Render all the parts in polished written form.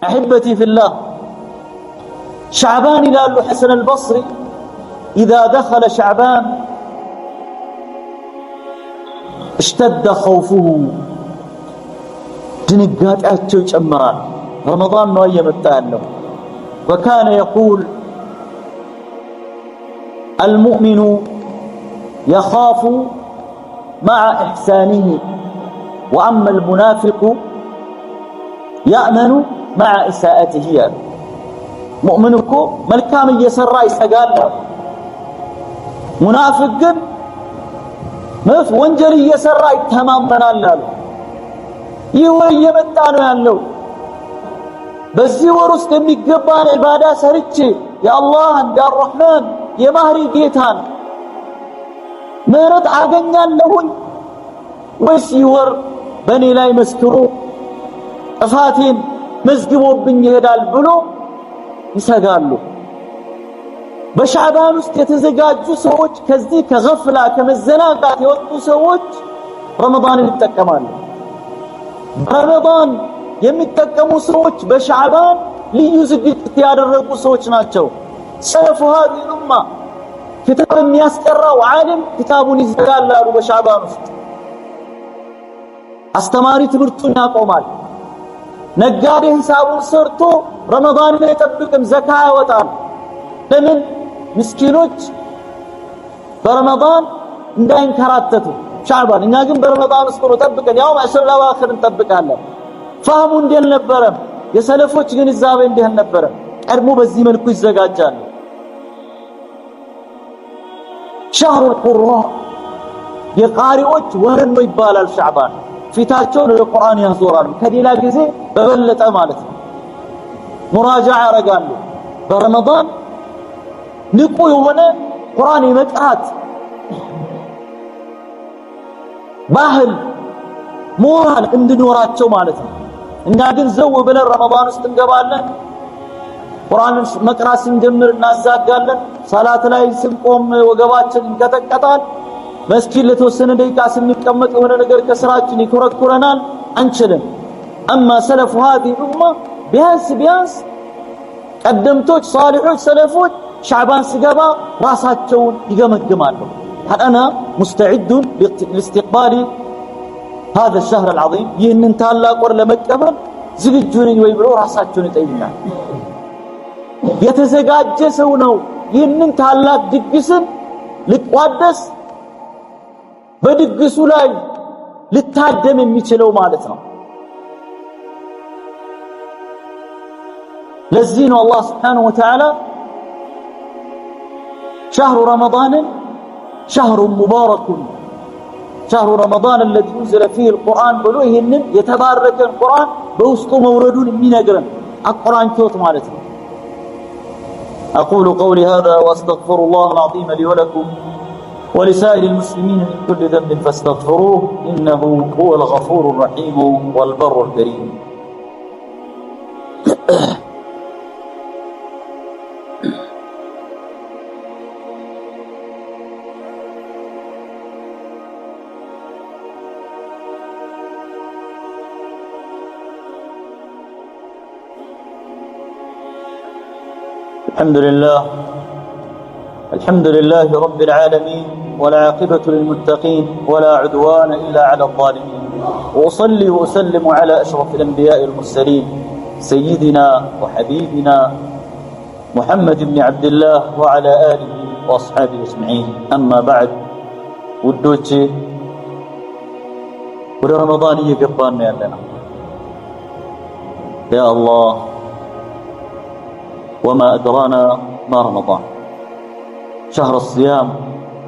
أحبتي في الله شعبان إلى حسن البصري إذا دخل شعبان اشتد خوفه دنقات أتشو جمران رمضان نوية متأنه وكان يقول المؤمن يخاف مع إحسانه وأما المنافق يأمن مع إساءته مؤمنكو ملكام يسرى يسقال منافق مف وانجلي يسرى يتهمام منال يوي يمتانو يالو بزي ورس كميقبان عبادة سرتشي يا الله يا الرحمن يا مهري جيتان مهرت عاقنيان لهن ويسيور بني لا يمسكرو أفاتين مزقبو بن يهدال بلو يساقالو بشعبان است يتزقاجو سووش كزدي كغفلة كمزناقات يوطو سووش رمضان يتكمالو رمضان يمتكمو سووش بشعبان ليزقت يادرقو سووش ناتشو سلف هذه الأمة كتاب يسكرا وعالم كتابون يزقال لارو بشعبان است استماري تبرتون ياقومال نقاري حسابون سرتو رمضان لا يطبقم زكاة وطال لمن مسكينوች برمضان እንዳይን ከራተቱ ሻዕባን እኛ ግን በረመዳን ውስጥ ነው ተጠብቀን ያው ማሽር ለዋኺር እንጠብቃለን فهمو እንዴት ነበረ የሰለፎች ግንዛቤ እንዴት ነበረ ቀድሞ በዚህ መልኩ ይዘጋጃሉ شهر القراء የቃሪዎች ወር ነው ይባላል ሻዕባን ፊታቸውን ለቁርአን ያዞራሉ ከሌላ ጊዜ በበለጠ ማለት ነው ሙራጃዓ ያረጋሉ በረመዳን ንቁ የሆነ ቁርአን የመቅራት ባህል ሞራል እንድኖራቸው ማለት ነው እኛ ግን ዘው ብለን ረመዳን ውስጥ እንገባለን ቁርአንን መቅራት ስንጀምር እናዛጋለን ሰላት ላይ ስንቆም ወገባችን ይንቀጠቀጣል መስጊድ ለተወሰነ ደቂቃ ስንቀመጥ የሆነ ነገር ከስራችን ይኮረኩረናል አንችልም اما سلف هذه الامه ቢያንስ ቀደምቶች ሷሊሖች ሰለፎች شعبان سقبا راساتشون يقمقمالو هل أنا مستعد لاستقبال هذا الشهر العظيم يهنن تالا قر لمقبل زغجوني ويبلو راساتشون يطيبنا يتزغاجه سو ነው ይህንን ታላቅ ድግስን ልቋደስ በድግሱ ላይ ልታደም የሚችለው ማለት ነው ለዚህ ነው አላህ Subhanahu Wa Ta'ala شهر رمضان شهر مبارك شهر رمضان الذي نزل فيه القرآن بلوهن يتبارك القرآن بوسط موردون من أجرا القرآن كوت مالتنا أقول قولي هذا وأستغفر الله العظيم لي ولكم ولسائر المسلمين من كل ذنب فاستغفروه إنه هو الغفور الرحيم والبر الكريم الحمد لله رب العالمين والعاقبة للمتقين ولا عدوان إلا على الظالمين وأصلي وأسلم على أشرف الأنبياء المرسلين سيدنا وحبيبنا محمد بن عبد الله وعلى آله وأصحابه أجمعين أما بعد ودوتي ورمضان يقبان لنا يا الله وما أدرانا ما رمضان شهر الصيام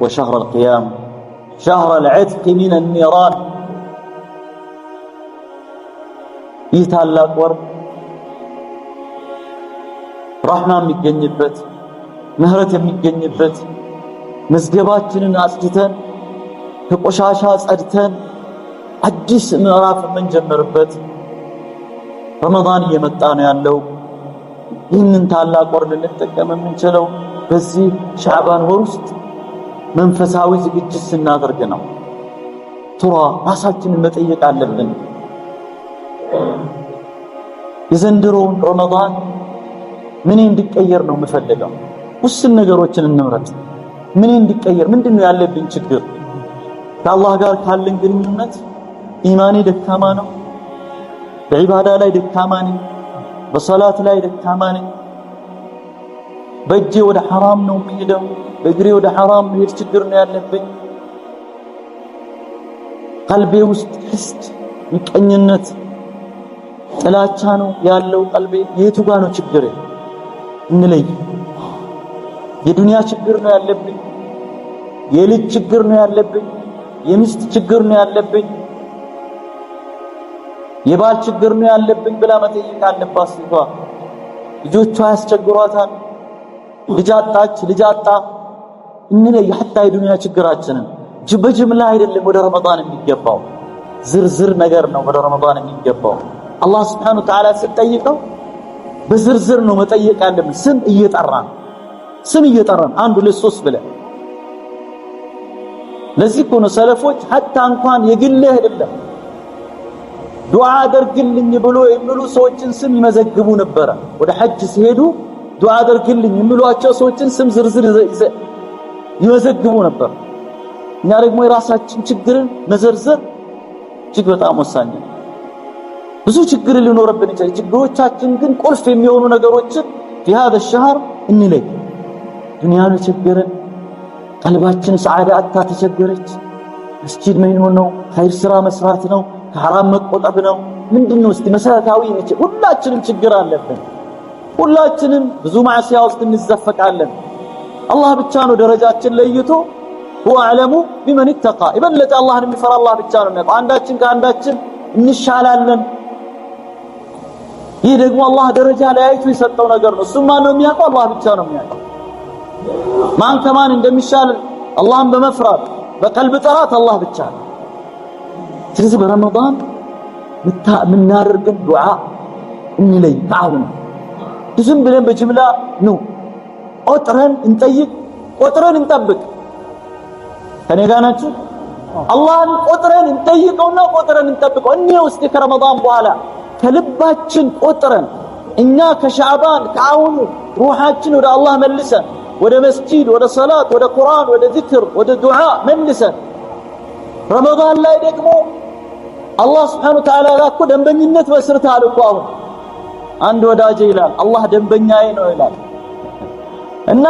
وشهر القيام شهر العتق من النيران يتعلق ورب رحمة ميقنبت مهرة ميقنبت مزقباتنا أسجتن كقشاشا أسجتن አዲስ ምዕራፍ ምን ጀመርበት ረመዳን እየመጣ ነው ያለው ይህንን ታላቅ ወር ልንጠቀም የምንችለው በዚህ ሻዕባን ወር ውስጥ መንፈሳዊ ዝግጅት ስናደርግ ነው ቱራ ራሳችንን መጠየቅ አለብን የዘንድሮውን ረመዳን ምን እንዲቀየር ነው የምፈልገው? ውስን ነገሮችን እንምረጥ። ምን እንዲቀየር ምንድነው ያለብኝ ችግር? ከአላህ ጋር ካለን ግንኙነት ኢማኔ ደካማ ነው፣ በዒባዳ ላይ ደካማ ነኝ፣ በሰላት ላይ ደካማ ነኝ፣ በእጄ ወደ ሐራም ነው የምሄደው፣ በእግሬ ወደ ሐራም መሄድ ችግር ነው ያለብኝ፣ ቀልቤ ውስጥ ሕስድ፣ ምቀኝነት፣ ጥላቻ ነው ያለው ቀልቤ። የቱ ጋር ነው ችግሬ? እንለይ። የዱንያ ችግር ነው ያለብኝ፣ የልጅ ችግር ነው ያለብኝ፣ የሚስት ችግር ነው ያለብኝ፣ የባል ችግር ነው ያለብኝ ብላ መጠየቅ አለባት ሴቷ። ልጆቿ ያስቸግሯታል፣ ልጅ አጣች፣ ልጅ አጣ። እንለይ ሐታ የዱንያ ችግራችንን። በጅምላ አይደለም ወደ ረመዳን የሚገባው፣ ዝርዝር ነገር ነው ወደ ረመዳን የሚገባው። አላህ Subhanahu Wa Ta'ala ሲጠይቀው በዝርዝር ነው መጠየቅ ያለብን። ስም እየጠራን አንድ ሁለት ሶስት ብለን። ለዚህ እኮ ነው ሰለፎች ሐታ እንኳን የግል አይደለም ዱዓ አድርግልኝ ብሎ የሚሉ ሰዎችን ስም ይመዘግቡ ነበር። ወደ ሐጅ ሲሄዱ ዱዓ አድርግልኝ የሚሏቸው ሰዎችን ስም ዝርዝር ይመዘግቡ ነበር። እኛ ደግሞ የራሳችን ችግርን መዘርዘር እጅግ በጣም ወሳኝ ነው። ብዙ ችግር ሊኖርብን ይችላል። ችግሮቻችን ግን ቁልፍ የሚሆኑ ነገሮችን في هذا الشهر እንለይ። ዱንያ ቸገረን፣ ቀልባችን ሰዓዳ አጣ ተቸገረች። መስጂድ መሄድ ነው፣ ኸይር ስራ መስራት ነው፣ ከሐራም መቆጠብ ነው። ምንድነው እስቲ መሰረታዊ ነች። ሁላችንም ችግር አለብን። ሁላችንም ብዙ ማዕሲያ ውስጥ እንዘፈቃለን። አላህ ብቻ ነው ደረጃችን ለይቶ هو اعلم بمن اتقى ይበልጥ አላህን የሚፈራ አላህ ብቻ ነው የሚያውቀው። አንዳችን ከአንዳችን እንሻላለን። ይህ ደግሞ አላህ ደረጃ ላይ አይቶ የሰጠው ነገር ነው። እሱም ማን ነው የሚያውቀው? አላህ ብቻ ነው የሚያውቀው። ማን ከማን እንደሚሻል አላህን በመፍራት በቀልብ ጥራት አላህ ብቻ ነው። ስለዚህ በረመዳን ምናደርገው ዱዓ እንለይ። ታውን ዝም ብለን በጅምላ ነው ቆጥረን እንጠይቅ፣ ቆጥረን እንጠብቅ። ከኔ ጋር ናችሁ? አላህን ቆጥረን እንጠይቀውና ቆጥረን እንጠብቀው። እኛው እስቲ ከረመዳን በኋላ ከልባችን ቆጥረን እኛ ከሻዕባን ከአሁኑ ሩሃችን ወደ አላህ መልሰን ወደ መስጂድ፣ ወደ ሰላት፣ ወደ ቁርአን፣ ወደ ዚክር፣ ወደ ዱዓ መልሰን ረመዳን ላይ ደግሞ አላህ Subhanahu Wa Ta'ala ጋር እኮ ደንበኝነት መስርተሃል እኮ። አሁን አንድ ወዳጄ ይላል አላህ ደንበኛዬ ነው ይላል። እና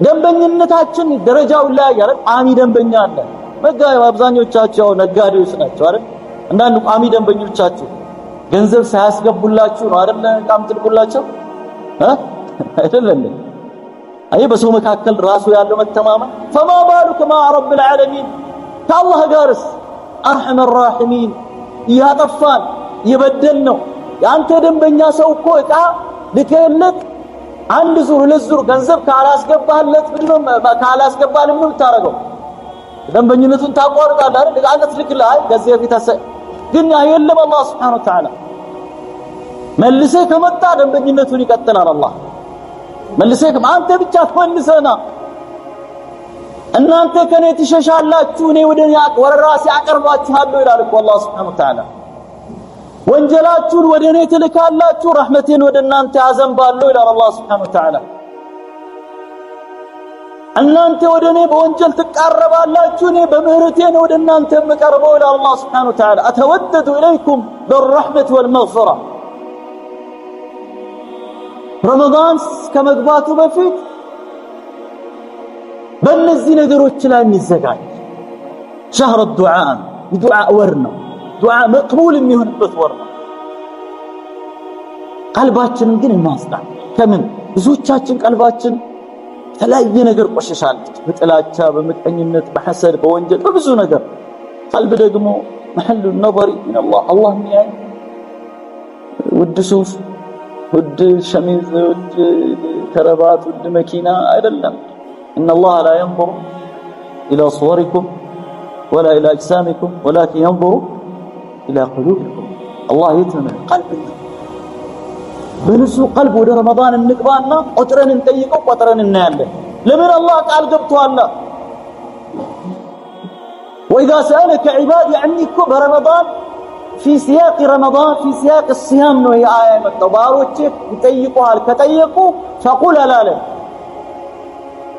ደንበኝነታችን ደረጃው ላይ ያለ ቋሚ ደንበኛ አለ። አብዛኞቻቸው ነጋዴዎች ናቸው አይደል? አንዳንድ ቋሚ ደንበኞቻችሁ ገንዘብ ሳያስገቡላችሁ ነው አይደል ቃም ትልቁላቸው አይደለም? አይ በሰው መካከል ራሱ ያለው መተማመን فما بالك مع رب العالمين ከአላህ ጋርስ አርሐም الراحمين ያጠፋን የበደል ነው። ያንተ ደንበኛ ሰው እኮ እቃ ልከለት አንድ ዙር ሁለት ዙር ገንዘብ ካላስገባለት ምንድነው ካላስገባልም ነው ታረጋው? ደንበኝነቱን ታቋርጣለህ አይደል? አንተ ትልክልህ ከዚህ በፊት ግን የለም አላህ Subhanahu Wa Ta'ala መልሰህ ከመጣ ደንበኝነቱን ይቀጥላል። አላህ መልሰህ አንተ ብቻ ተመልሰና እናንተ ከኔ ትሸሻላችሁ እኔ ወደ ራሴ አቀርባችኋለሁ ይላል እኮ አላህ Subhanahu Wa Ta'ala። ወንጀላችሁን ወደ እኔ ትልካላችሁ ረህመቴን ወደ እናንተ አዘንባለሁ ይላል አላህ Subhanahu Wa Ta'ala። እናንተ ወደ እኔ በወንጀል ትቃረባላችሁ እኔ በምህረቴ ነው ወደ እናንተ የምቀርበው ይላል አላህ Subhanahu Wa Ta'ala። أتودد إليكم بالرحمة والمغفرة ረመዳን ከመግባቱ በፊት በእነዚህ ነገሮች ላይ የሚዘጋጅ شهر الدعاء የዱዓ ወር ነው። ዱዓ መቅቡል የሚሆንበት ወር ነው። ቀልባችንን ግን እናስጣል። ከምን ብዙዎቻችን ቀልባችን ተለያየ ነገር ቆሽሻለች። በጥላቻ፣ በመቀኝነት፣ በሐሰድ፣ በወንጀል፣ በብዙ ነገር። ቀልብ ደግሞ محل النظر من الله الله የሚያይ ውድ ሱፍ፣ ውድ ሸሚዝ፣ ውድ ከረባት፣ ውድ መኪና አይደለም። إن الله لا ينظر إلى صوركم ولا إلى أجسامكم ولكن ينظر إلى قلوبكم الله يتمنى قلبك بنسو قلب ወደ ረመዳን እንግባና ቆጥረን እንጠይቀው ቆጥረን እናያለን። ለምን አላህ ቃል ገብቷል። وإذا سألك عبادي عني برمضان في سياق رمضان في سياق الصيام ነው የአያ የመጣው ባሮቼ ይጠይቁሃል ከጠየቁ فقل لا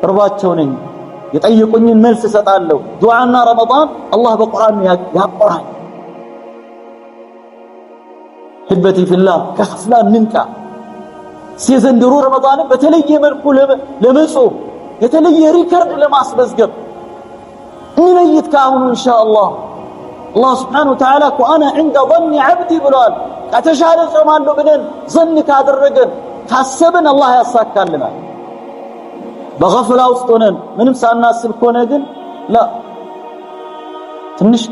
እርባቸው ነኝ የጠየቁኝን መልስ እሰጣለሁ ዱዓና ረመዳን አላህ በቁርአን ያቆራል ህበቲ ፊላህ ከፍላ ንንቃ ሲዘንድሮ ረመዳን በተለየ መልኩ ለመጾም የተለየ ሪከርድ ለማስመዝገብ እንለይት ካሁኑ ኢንሻአላህ الله سبحانه وتعالى وانا عند ظن عبدي ብሏል ከተሻለ ጾማለሁ ብለን ዘን ካደረገን ካሰብን አላህ ያሳካልናል በغفላ ውስጥ ሆነን ምንም ሳናስብ ከሆነ ግን لا ትንሽ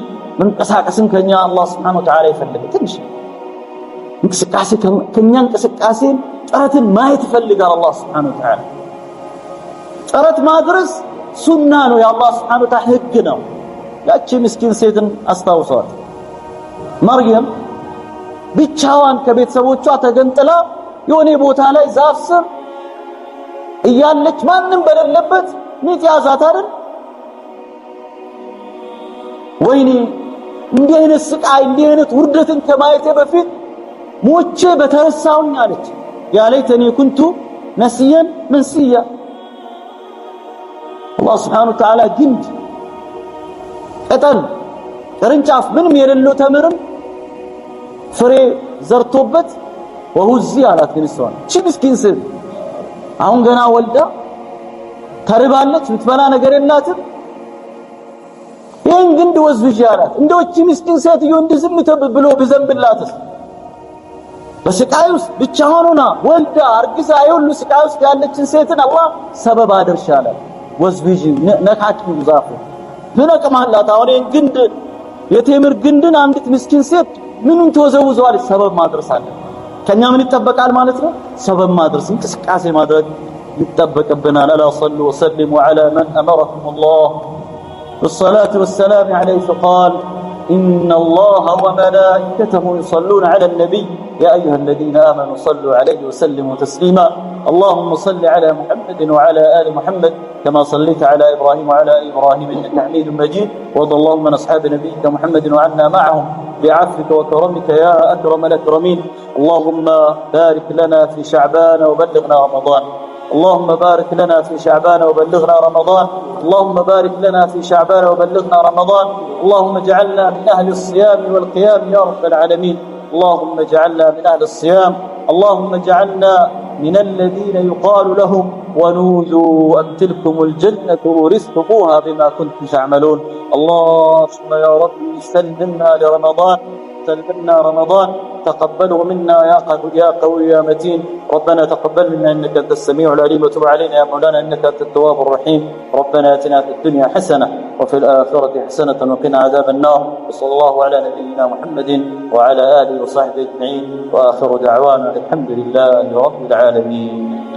መንቀሳቀስን ከኛ አላህ Subhanahu Wa Ta'ala ይፈልጋል ትንሽ እንቅስቃሴ ከኛ እንቅስቃሴ ጥረትን ማየት ይፈልጋል አላህ Subhanahu Wa Ta'ala ጥረት ማድረስ ሱና ነው የአላህ Subhanahu Wa Ta'ala ህግ ነው ያቺ ምስኪን ሴትን አስታውሷት መርየም ብቻዋን ከቤተሰቦቿ ተገንጥላ የሆነ ቦታ ላይ ዛፍ ስር እያለች ማንንም በሌለበት ሚት ያዛት አይደል ወይኔ እንዲህ አይነት ስቃይ እንዲህ አይነት ውርደትን ከማየቴ በፊት ሞቼ በተረሳውኝ አለች ያ ለይተኒ ኩንቱ ነሲያን መንሲያ አላህ Subhanahu Wa Ta'ala ግንድ ቅጠል ቅርንጫፍ ምንም የሌለው ተምርም ፍሬ ዘርቶበት ወሁዚ አላት ግን እሷ እቺ ምስኪን ሴት አሁን ገና ወልዳ ተርባለች ምትበላ ነገር የላትም ይሄን ግንድ ወዝብሽ አላት እንደው እቺ ምስኪን ሴትዮ እንድዝም ተብብሎ ቢዘንብላትስ በስቃይ ውስጥ ብቻዋን ሆና ወልዳ አርግዛ አይሁሉ ስቃይ ውስጥ ያለችን ሴትን አላህ ሰበብ አድርሻላት ወዝብጂ ነካኪ ዛፉ ብነቀማላት አሁን ግንድ የቴምር ግንድን አንዲት ምስኪን ሴት ምኑን ተወዘውዘዋል ሰበብ ማድረስ አለ ከኛ ምን ይተበቃል ማለት ነው ሰበብ ማድረስ እንቅስቃሴ ማድረግ ይተበቀብናል አላ صلوا وسلموا على من امركم الله بالصلاه والسلام عليه فقال ان الله وملائكته يصلون على النبي يا ايها الذين امنوا صلوا عليه وسلموا تسليما اللهم صل على محمد وعلى ال محمد كما صليت على ابراهيم وعلى ال ابراهيم انك حميد مجيد وارض اللهم عن اصحاب نبيك محمد وعنا معهم بعفوك وكرمك يا اكرم الاكرمين اللهم بارك لنا في شعبان وبلغنا رمضان اللهم بارك لنا في شعبان وبلغنا رمضان اللهم بارك لنا في شعبان وبلغنا رمضان اللهم اجعلنا من اهل الصيام والقيام يا رب العالمين اللهم اجعلنا من اهل الصيام اللهم اجعلنا من الذين يقال لهم ونوذوا أن تلكم الجنة ورثتموها بما كنتم تعملون اللهم يا رب سلمنا لرمضان سلمنا رمضان تقبله منا يا قوي يا متين ربنا تقبل منا إنك أنت السميع العليم وتب علينا يا مولانا إنك أنت التواب الرحيم ربنا آتنا في الدنيا حسنة وفي الآخرة حسنة وقنا عذاب النار وصلى الله على نبينا محمد وعلى آله وصحبه أجمعين وآخر دعوانا الحمد لله رب العالمين